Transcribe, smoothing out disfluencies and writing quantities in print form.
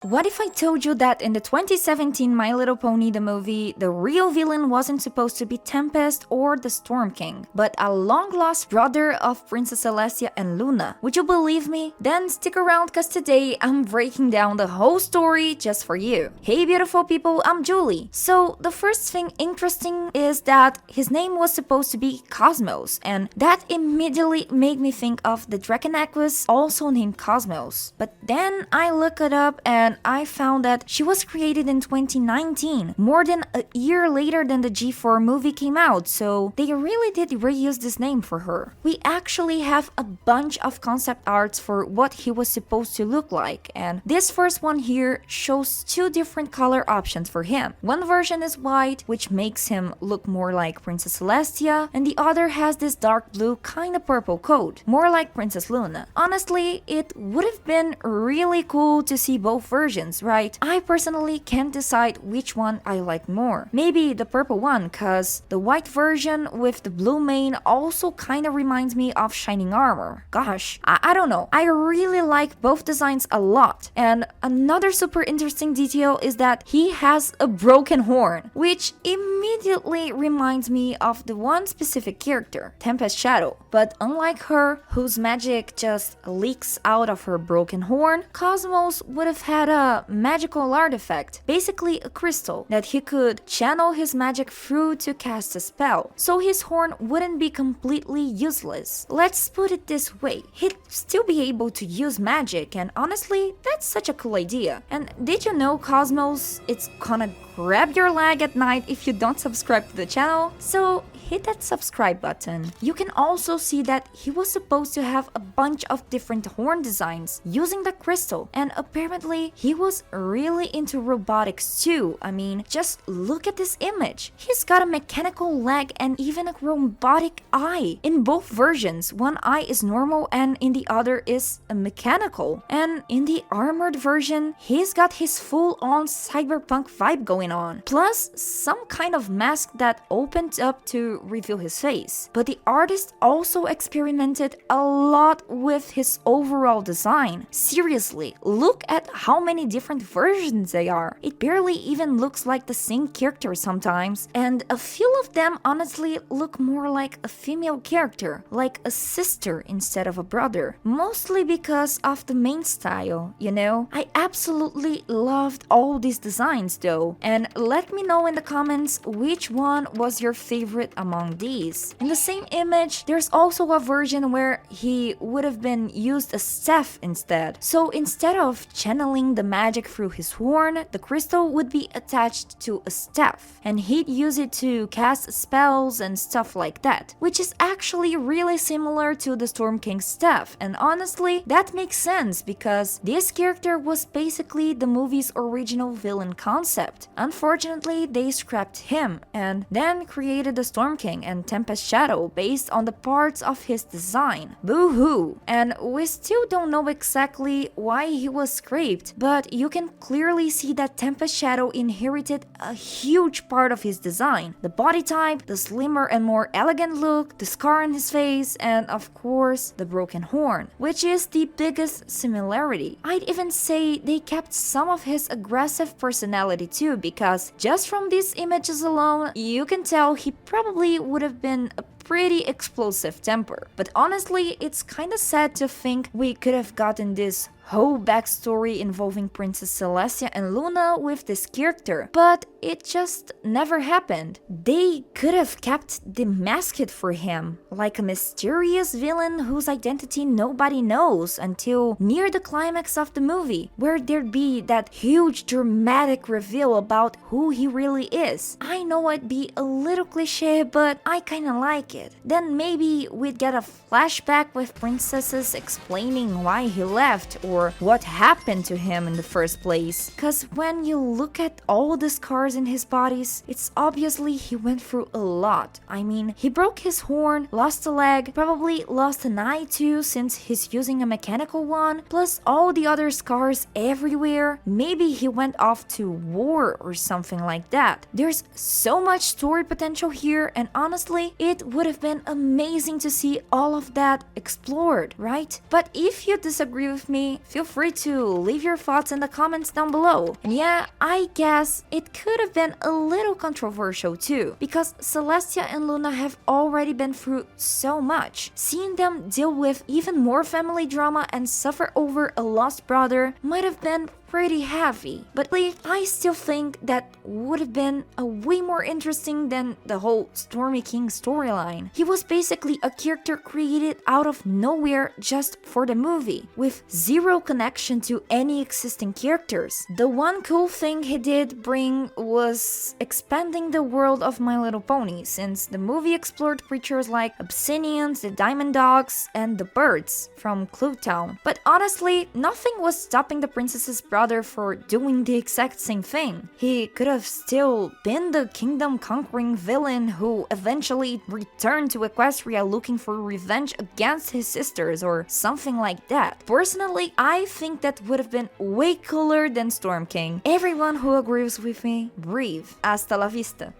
What if I told you that in the 2017 My Little Pony the movie, the real villain wasn't supposed to be Tempest or the Storm King, but a long-lost brother of Princess Celestia and Luna? Would you believe me? Then stick around cause today I'm breaking down the whole story just for you. Hey beautiful people, I'm Julie. So the first thing interesting is that his name was supposed to be Cosmos, and that immediately made me think of the Dragon Equus, also named Cosmos. But then I looked it up and I found that she was created in 2019, more than a year later than the G4 movie came out, so they really did reuse this name for her. We actually have a bunch of concept arts for what he was supposed to look like, and this first one here shows two different color options for him. One version is white, which makes him look more like Princess Celestia, and the other has this dark blue kinda purple coat, more like Princess Luna. Honestly, it would have been really cool to see both versions, right? I personally can't decide which one I like more. Maybe the purple one, cause the white version with the blue mane also kinda reminds me of Shining Armor. Gosh, I don't know. I really like both designs a lot. And another super interesting detail is that he has a broken horn, which immediately reminds me of the one specific character, Tempest Shadow. But unlike her, whose magic just leaks out of her broken horn, Cosmos would have had a magical artifact, basically a crystal, that he could channel his magic through to cast a spell, so his horn wouldn't be completely useless. Let's put it this way, he'd still be able to use magic, and honestly, that's such a cool idea. And did you know, Cosmos, it's gonna grab your leg at night if you don't subscribe to the channel? So hit that subscribe button. You can also see that he was supposed to have a bunch of different horn designs using the crystal, and apparently he was really into robotics too. I mean, just look at this image. He's got a mechanical leg and even a robotic eye. In both versions, one eye is normal and in the other is a mechanical. And in the armored version, he's got his full-on cyberpunk vibe going on. Plus, some kind of mask that opened up to reveal his face. But the artist also experimented a lot with his overall design. Seriously, look at how many different versions they are. It barely even looks like the same character sometimes, and a few of them honestly look more like a female character, like a sister instead of a brother. Mostly because of the main style, you know? I absolutely loved all these designs though, and let me know in the comments which one was your favorite among these. In the same image, there's also a version where he would have been used a staff instead. So instead of channeling the magic through his horn, the crystal would be attached to a staff, and he'd use it to cast spells and stuff like that, which is actually really similar to the Storm King's staff. And honestly, that makes sense because this character was basically the movie's original villain concept. Unfortunately, they scrapped him and then created the Storm King and Tempest Shadow based on the parts of his design. Boo-hoo! And we still don't know exactly why he was scraped, but you can clearly see that Tempest Shadow inherited a huge part of his design. The body type, the slimmer and more elegant look, the scar on his face, and of course, the broken horn, which is the biggest similarity. I'd even say they kept some of his aggressive personality too, because just from these images alone, you can tell he probably would have been a pretty explosive temper. But honestly, it's kinda sad to think we could have gotten this whole backstory involving Princess Celestia and Luna with this character, but it just never happened. They could have kept the masked for him, like a mysterious villain whose identity nobody knows until near the climax of the movie, where there'd be that huge dramatic reveal about who he really is. I know it'd be a little cliche, but I kinda like it. Then maybe we'd get a flashback with princesses explaining why he left or what happened to him in the first place. Cause when you look at all the scars in his bodies, it's obviously he went through a lot. I mean, he broke his horn, lost a leg, probably lost an eye too since he's using a mechanical one, plus all the other scars everywhere. Maybe he went off to war or something like that. There's so much story potential here, and honestly, it would have been amazing to see all of that explored, right? But if you disagree with me, Feel free to leave your thoughts in the comments down below. And yeah, I guess it could have been a little controversial too, because Celestia and Luna have already been through so much. Seeing them deal with even more family drama and suffer over a lost brother might have been pretty heavy, but I still think that would have been a way more interesting than the whole Stormy King storyline. He was basically a character created out of nowhere just for the movie, with zero connection to any existing characters. The one cool thing he did bring was expanding the world of My Little Pony, since the movie explored creatures like Abyssinians, the Diamond Dogs, and the birds from Clue Town. But honestly, nothing was stopping the princess's brother for doing the exact same thing. He could have still been the kingdom-conquering villain who eventually returned to Equestria looking for revenge against his sisters or something like that. Personally, I think that would have been way cooler than Storm King. Everyone who agrees with me, breathe. Hasta la vista.